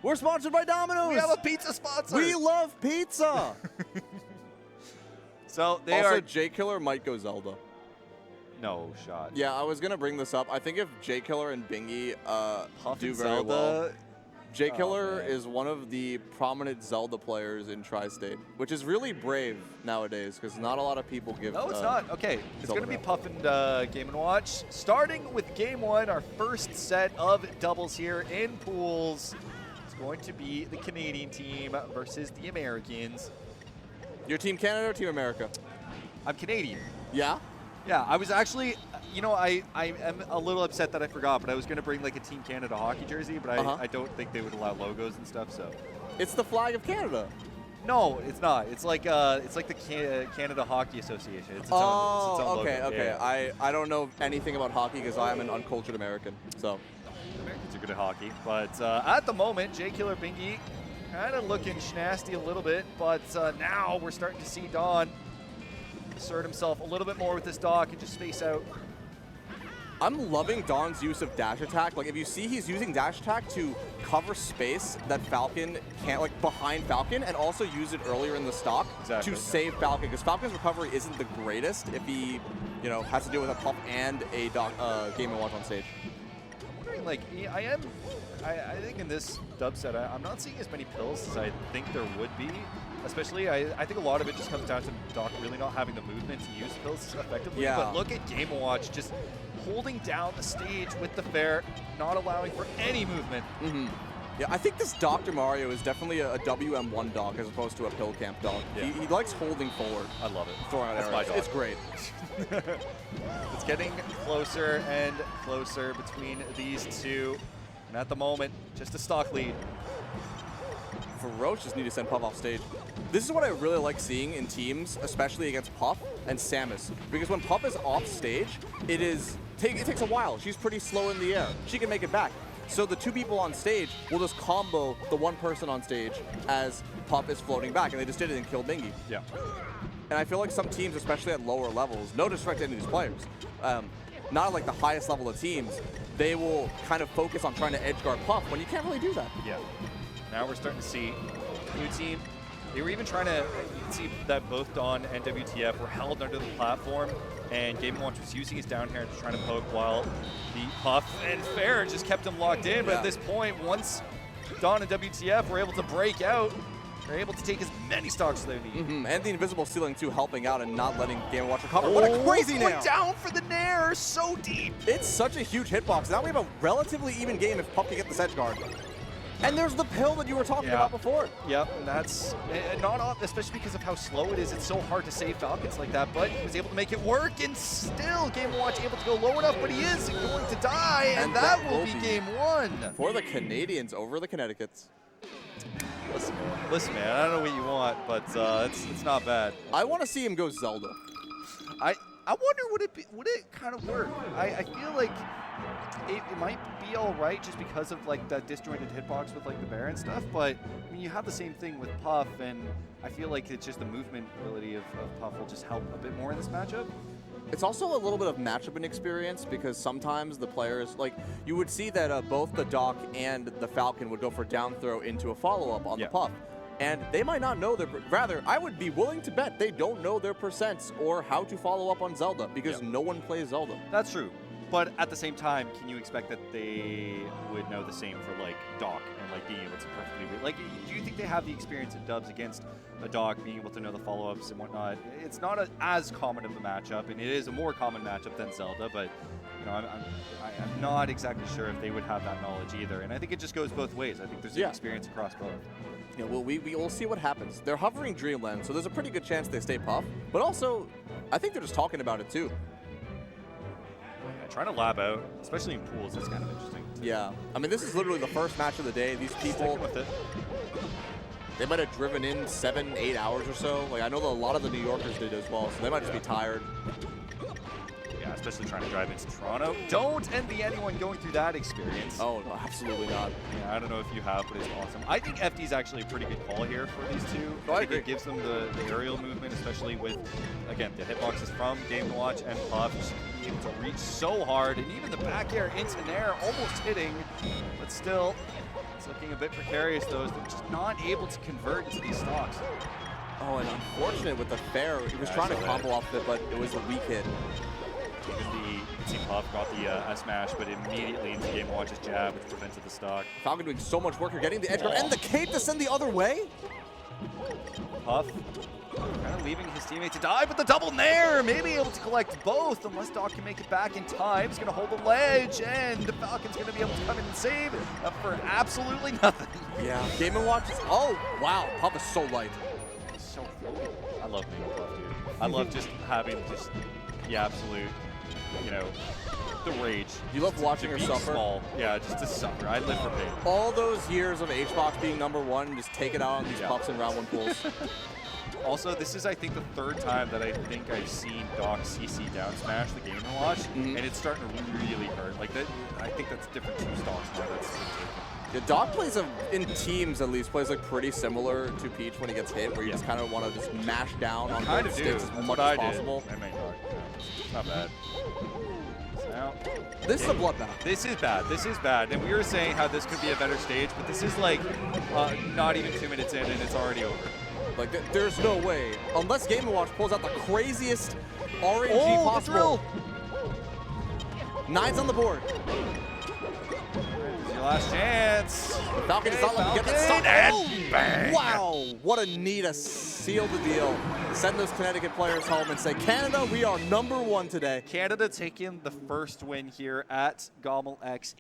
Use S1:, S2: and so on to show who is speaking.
S1: We're sponsored by Domino's.
S2: We have a pizza sponsor.
S1: We love pizza.
S2: So they
S1: also,
S2: are.
S1: Jkiller might go Zelda.
S2: No shot.
S1: Yeah, I was gonna bring this up. I think if Jkiller and BINGHI
S2: Puff
S1: do
S2: and
S1: very
S2: Zelda.
S1: well, Jkiller
S2: man.
S1: is one of the prominent Zelda players in Tri-State, which is really brave nowadays because not a lot of people give.
S2: No, it's not. Okay, it's
S1: Zelda
S2: going to be
S1: back.
S2: Puff and Game & Watch. Starting with Game 1, our first set of doubles here in pools. It's going to be the Canadian team versus the Americans.
S1: Your Team Canada or Team America?
S2: I'm Canadian.
S1: Yeah.
S2: Yeah, I was actually, you know, I am a little upset that I forgot, but I was going to bring like a Team Canada hockey jersey, but I don't think they would allow logos and stuff, so.
S1: It's the flag of Canada.
S2: No, it's not. It's like the Canada Hockey Association. It's its own, it's its own
S1: okay,
S2: logo.
S1: okay.
S2: Yeah.
S1: I don't know anything about hockey because I am an uncultured American. So.
S2: Americans are good at hockey, but at the moment, Jkiller BINGHI kind of looking schnasty a little bit, but now we're starting to see Don assert himself a little bit more with this dock and just space out.
S1: I'm loving Don's use of dash attack. Like, if you see, he's using dash attack to cover space that Falcon can't, like, behind Falcon, and also use it earlier in the stock to save Falcon, because Falcon's recovery isn't the greatest if he, you know, has to deal with a Puff and a Game & Watch on stage.
S2: I'm wondering, like, I think in this dub set, I'm not seeing as many pills as I think there would be. Especially, I think a lot of it just comes down to Doc really not having the movement to use pills effectively.
S1: Yeah.
S2: But look at Game & Watch just holding down the stage with the fair, not allowing for any movement.
S1: Yeah, I think this Dr. Mario is definitely a WM1 dog as opposed to a pill camp dog.
S2: Yeah.
S1: He likes holding forward.
S2: I love it.
S1: Throwing out
S2: That's
S1: arrows.
S2: my dog.
S1: It's great.
S2: It's getting closer and closer between these two. And at the moment, just a stock lead.
S1: Ferocious need to send Puff off stage. This is what I really like seeing in teams, especially against Puff and Samus, because when Puff is off stage, it takes a while. She's pretty slow in the air. She can make it back. So the two people on stage will just combo the one person on stage as Puff is floating back, and they just did it and killed BINGHI.
S2: Yeah.
S1: And I feel like some teams, especially at lower levels, no disrespect to any of these players, not at like the highest level of teams, they will kind of focus on trying to edge guard Puff when you can't really do that.
S2: Yeah. Now we're starting to see blue team. They were even trying to, you can see that both Dawn and WTF were held under the platform, and Game & Watch was using his down air and just trying to poke while the Puff and Fair just kept him locked in. But at this point, once Dawn and WTF were able to break out, they're able to take as many stocks as they need.
S1: And the invisible ceiling too, helping out and not letting Game & Watch recover. What a crazy nail!
S2: Going down for the nair, so deep.
S1: It's such a huge hitbox. Now we have a relatively even game if Puff can get this edge guard. And there's the pill that you were talking about before.
S2: Yep, and that's not off, especially because of how slow it is. It's so hard to save Falcons like that, but he was able to make it work, and still Game & Watch able to go low enough, but he is going to die, and that will be Game 1.
S1: For the Canadians over the Connecticut's.
S2: Listen, man, I don't know what you want, but it's not bad.
S1: I want to see him go Zelda.
S2: I wonder would it kind of work? I feel like it might be all right just because of like that disjointed hitbox with like the bear and stuff, but I mean you have the same thing with Puff, and I feel like it's just the movement ability of Puff will just help a bit more in this matchup.
S1: It's also a little bit of matchup inexperience because sometimes the players, like you would see that both the Doc and the Falcon would go for down throw into a follow-up on the Puff. And they might not know their, rather, I would be willing to bet they don't know their percents or how to follow up on Zelda because no one plays Zelda.
S2: That's true. But at the same time, can you expect that they would know the same for like Doc and like being able to perfectly like? Do you think they have the experience in dubs against a Doc, being able to know the follow-ups and whatnot? It's not as common of a matchup, and it is a more common matchup than Zelda. But you know, I'm not exactly sure if they would have that knowledge either. And I think it just goes both ways. I think there's experience across both.
S1: Yeah, well, we will see what happens. They're hovering Dreamland, so there's a pretty good chance they stay Puff. But also, I think they're just talking about it too.
S2: Trying to lab out, especially in pools, is kind of interesting.
S1: Yeah. I mean, this is literally the first match of the day. These people,
S2: with it.
S1: They might have driven in 7-8 hours or so. Like, I know that a lot of the New Yorkers did as well, so they might just be tired.
S2: Yeah, especially trying to drive into Toronto. Don't envy anyone going through that experience.
S1: Oh, no, absolutely not.
S2: Yeah, I don't know if you have, but it's awesome. I think FD is actually a pretty good call here for these two.
S1: Oh, I
S2: think
S1: agree.
S2: it gives them the aerial movement, especially with, again, the hitboxes from Game & Watch and Puff. Just being able to reach so hard, and even the back air into Nair almost hitting, but still It's looking a bit precarious, though, as they're just not able to convert into these stocks.
S1: Oh, and unfortunate with the fair. He was trying to combo off it, but it was a weak hit.
S2: Even the Puff got the S-Mash, but immediately into Game & Watch's jab, which prevented the stock.
S1: Falcon doing so much work here, getting the edge guard and the cape to send the other way.
S2: Puff kind of leaving his teammate to die, but the double nair may be able to collect both unless Doc can make it back in time. He's going to hold the ledge, and the Falcon's going to be able to come in and save for absolutely nothing.
S1: Yeah, Game & Watch is, oh, wow, Puff is so light.
S2: So floaty. I love being Puff, dude. I love just having just the absolute, you know, the rage.
S1: You love watching her
S2: be
S1: suffer?
S2: Small. Yeah, just to suffer. I live for pain.
S1: All those years of HBox being #1, just take it out on these Puffs in round 1 pools.
S2: Also, this is, I think, the third time that I think I've seen Doc CC down smash the Game & Watch, and it's starting to really hurt. Like that, I think that's different 2 stocks now. That's
S1: Yeah, Doc plays, in teams at least, plays like pretty similar to Peach when he gets hit, where you just kind of want to just mash down on both sticks as much as possible.
S2: I mean, it's not bad. Now,
S1: this is a bloodbath.
S2: This is bad. This is bad. And we were saying how this could be a better stage, but this is like not even 2 minutes in, and it's already over.
S1: Like, there's no way. Unless Game & Watch pulls out the craziest RNG possible. 9's on the board.
S2: Your last chance.
S1: Falcon does not let him get that stop. Oh, wow, what a need to seal the deal. Send those Connecticut players home and say, Canada, we are #1 today.
S2: Canada taking the first win here at GOML X